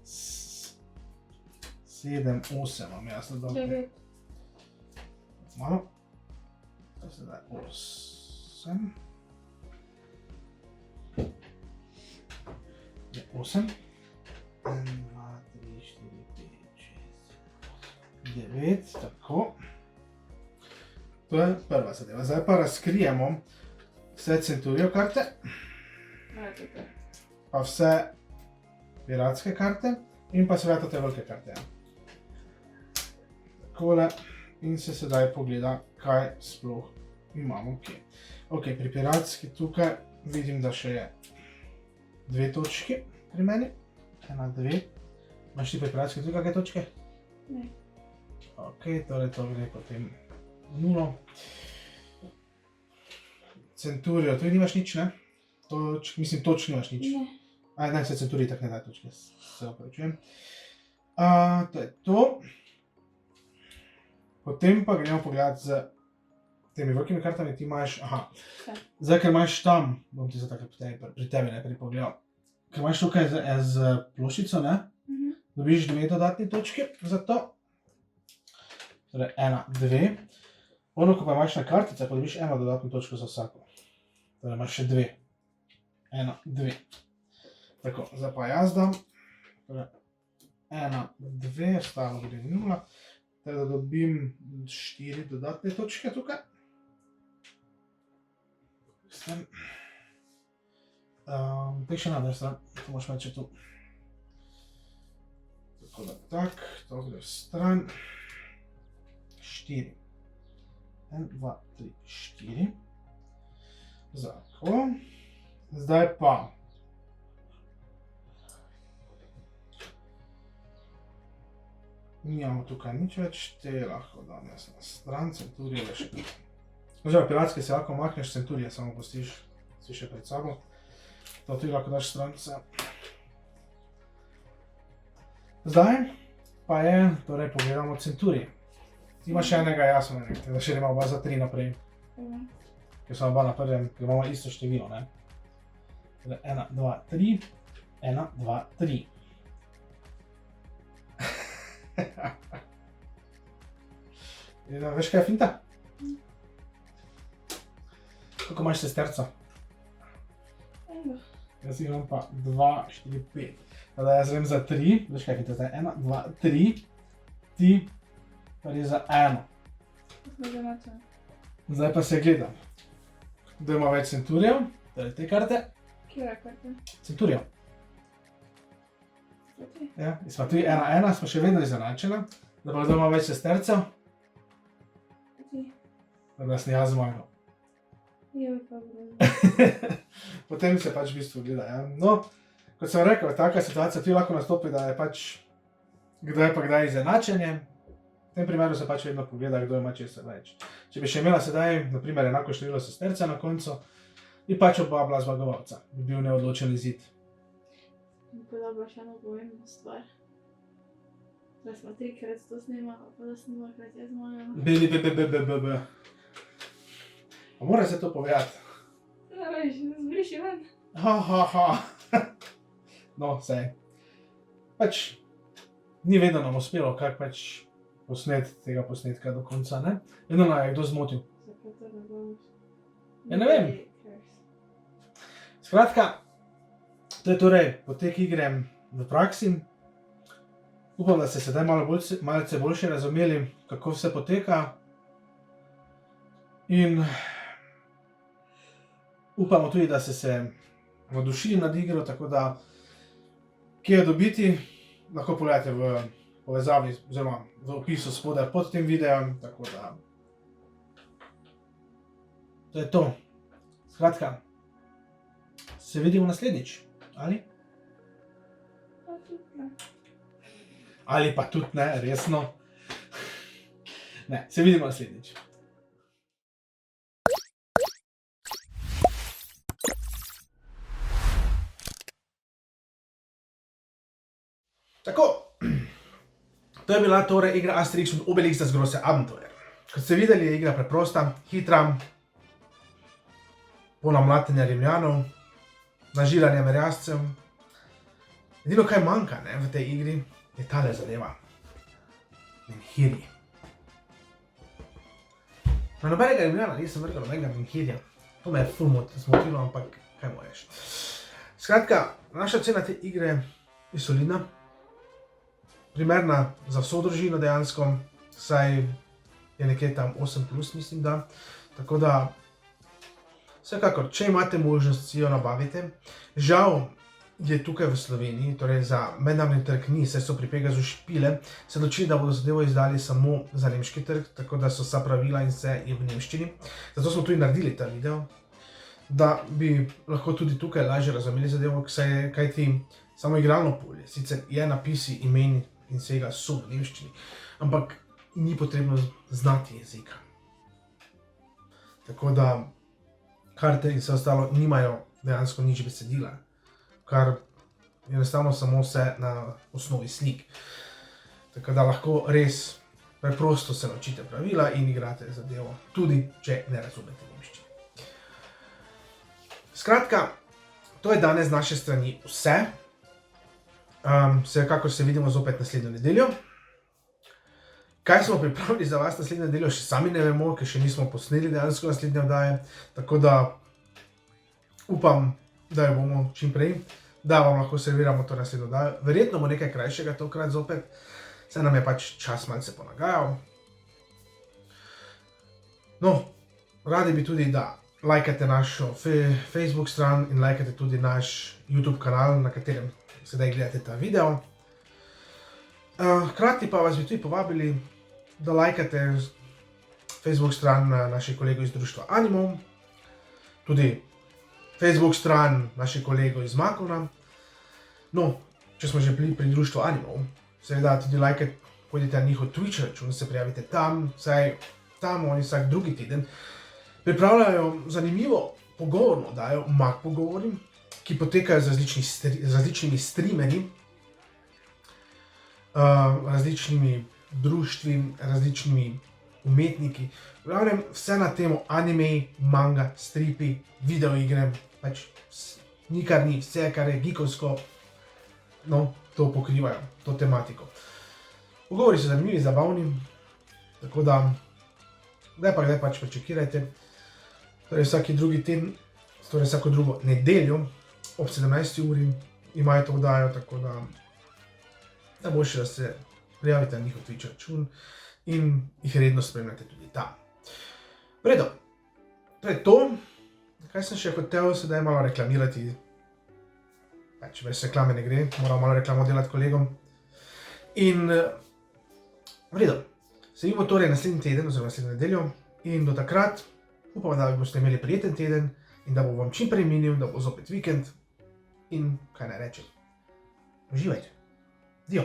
7, 8 imam jaz na dobro. 9. Malo. To se da 8. 8. 1, 2, 3, 4, 5, 6, 9, tako. To je prva zadeva. Zdaj pa razkrijemo vse Centurijo karte, pa vse piratske karte in pa seveda te velike karte. takole in se sedaj pogleda, kaj sploh imamo kje. Ok, pri piratski tukaj vidim, da še je 2 točki pri meni. 1, 2. Imaš ti pri piratski tudi kakšne točke? Ne. Ok, torej to gre potem 0. Centurijo, tu nimaš nič, ne? Mislim, točk nimaš nič. Ne. Aj, ne, se Centuriji tak ne daje točke, se opravičujem. To je to. Potem pa gremo pogledati z temi velikimi kartami, ti imaš, zdaj, ker imaš tam, bom ti zdaj tako pri tebi najprej pogledal, ker imaš tukaj z ploščico, ne? Dobiš 2 dodatni točki za to. Torej 1, 2. Ono, ko pa imaš na kartice, pa dobiš 1 dodatno točko za vsako. Torej imaš še 2. 1, 2. Tako, zdaj pa jaz dam. Torej 1, 2, ostalo gre 0. Torej da dobim 4 dodatne točke tukaj. Tek še nadar stran, to moš meče tu. Tako da tak, to gre v stran. 4. 1, 2, 3, 4. Tako. Zdaj pa. Nijamo tukaj nič več, te lahko danes na stran, Centurije še tukaj. Oziroma, piratske si lahko makneš, Centurije samo pustiš, si še pred sabo. To ti lahko daš stran vse. Zdaj pa je, torej pogledamo Centurije. Ti imaš enega, jaz sem enega, da še imamo oba za 3 naprej. Ker smo oba na prvem, ker imamo isto število, ne? Torej 1, 2, 3, 1, 2, 3. Veš kaj je finta? Koliko imaš sesterco? Enega. Jaz imam pa 2, 4, 5. Tada jaz grem za 3, veš kaj je finta, zdaj 1, 2, 3, ti pa je za 1. Zdaj pa se gledam. Kdo ima več Centurijev? Torej te karte. Kjera karte? Centurijev. Ja, smo tu 1, 1, smo še vedno izenačena. Da pa kdo ima več sestercev? Ti. Da sem jaz zmagal. Je pa bilo. Potem se pač v bistvu gleda, ja. No, kot sem rekel, taka situacija tu lahko nastopi, da je pač kdo je pa kdaj izenačenje. V tem primeru se pač vedno pogleda, kdo ima česa več. Če bi še imela sedaj, na primer, enako število sestercev na koncu, bi pač oba bila zmagovalca. Bi bil neodločen izid. Pa da bila še eno pomembna stvar. Da smo 3-krat to snimala, pa da sem 2-krat jaz zmagala. A mora se to povedati? Ja, veš, zbriši ven. No, sej. Pač, ni vedno nam uspelo, kak pač posnet tega posnetka do konca, ne? Vedno nam je kdo zmotil. Zakaj to ne boš? Ja, ne vem. Skratka, to je torej potek igre v praksi. Upam, da ste sedaj malce boljše razumeli, kako vse poteka. In upamo tudi, da ste se navdušili nad igro, tako da kje jo dobiti, lahko pogledate v povezavi oziroma v opisu spodaj pod tem videom, tako da to je to. Skratka, se vidimo naslednjič, ali? Pa tudi ne. Ali pa tudi ne, resno. Ne, se vidimo naslednjič. Tako, to je bila torej igra Asterix und Obelix das große Abenteuer. Kot ste videli, je igra preprosta, hitra, polna mlatenja Rimljanov, nažiranja merjascev. Edino, kaj manjka v tej igri, je tale zadeva. Menhiri. Na nobenega Rimljana nisem vrgal nobenega menhirja. To me je ful zmotilo, ampak kaj moreš. Skratka, naša cena te igre je solidna. Primerna za vso družino dejansko, saj je nekje tam 8+, mislim da. Tako da, vsekakor, če imate možnost, si jo nabavite. Žal, je tukaj v Sloveniji, torej za mednarodni trg ni, saj so pri Pegazu špile, se odločili, da bodo zadevo izdali samo za nemški trg, tako da so vsa pravila in vse je v nemščini. Zato smo tudi naredili ta video, da bi lahko tudi tukaj lažje razumeli zadevo, kajti samo igralno polje, sicer je napisi, imeni in vsega so v nemščini, ampak ni potrebno znati jezika. Tako da karte in vse ostalo nimajo dejansko nič besedila, kar je enostavno samo vse na osnovi slik. Tako da lahko res preprosto se naučite pravila in igrate zadevo, tudi če ne razumete nemščine. Skratka, to je danes z naše strani vse. Vsekakor se vidimo zopet naslednjo nedeljo. Kaj smo pripravili za vas naslednjo nedeljo, še sami ne vemo, ker še nismo posneli dejansko naslednje oddaje, tako da upam, da jo bomo čim prej, da vam lahko serviramo to naslednjo oddajo. Verjetno bo nekaj krajšega tokrat zopet, saj nam je pač čas malce ponagajal. No, radi bi tudi, da lajkate našo Facebook stran in lajkate tudi naš YouTube kanal, na katerem sedaj gledate ta video. Hkrati pa vas bi tudi povabili, da lajkate Facebook stran naših kolegov iz društva Animo, tudi Facebook stran naših kolegov iz Makona. No, če smo že bili pri društvu Animo, seveda tudi lajkajte, pojdite na njihov Twitch račun, se prijavite tam, saj tam oni vsak drugi teden pripravljajo zanimivo pogovorno oddajo, Mak pogovori, ki potekajo z različnimi streamerji, različnimi društvi, različnimi umetniki. V glavnem vse na temo anime, manga, stripi, videoigre, pač nikar ni, vse kar je geekovsko, no, to pokrivajo, to tematiko. Pogovori so zanimivi, zabavni, tako da kdaj pač prečekirajte. Torej vsaki drugi teden, torej vsako drugo nedeljo ob 17. uri imajo to oddajo, tako da najboljše, da se prijavite na njihov Twitch račun in jih redno spremljate tudi tam. V redu, to je to. Kaj sem še hotel sedaj malo reklamirati? Pač več reklame ne gre, moram malo reklamo delati kolegom. In v redu, se vidimo torej naslednji teden oziroma naslednjo nedeljo in do takrat upam, da boste imeli prijeten teden in da bo vam čim prej minil, da bo zopet vikend in kaj naj rečem. Uživajte. Dio.